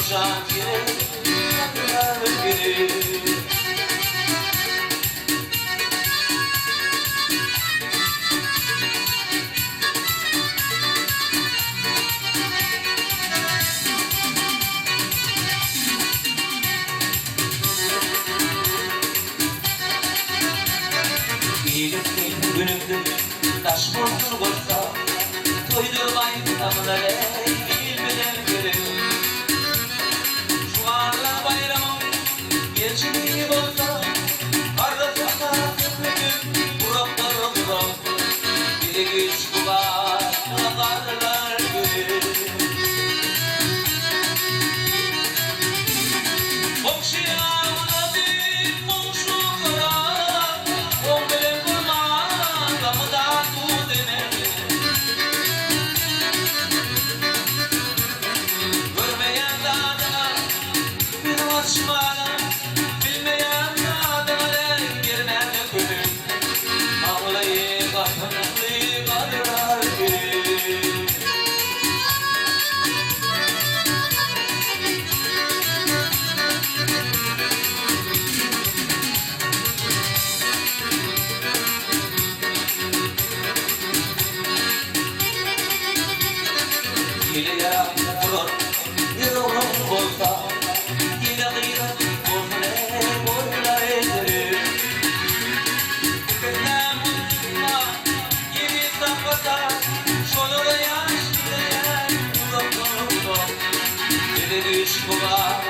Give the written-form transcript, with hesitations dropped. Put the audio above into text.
şakir biri. İyiliksin günümdür taş vurdur boşta, toydurmayın damları bilmeden görün. Şu anla bayramım geçimi bolsa, arasında bugün buraklar burak, bir güç bular karlar görün. Okşayamına bir komşulara, on bile kurma damı da tu dene. Görmeyen dağda bir açmana, bilmeyen dağda girmem gönül. Ağlayı kapınlı karlar görün. Yine yaratılır bir oğlum olsa, yine kıymet olsa ne boylar ederim. Tüketten mutluluğa yeni sapata, şolura yaş gideyen uzaklarımda, bir de düş buğa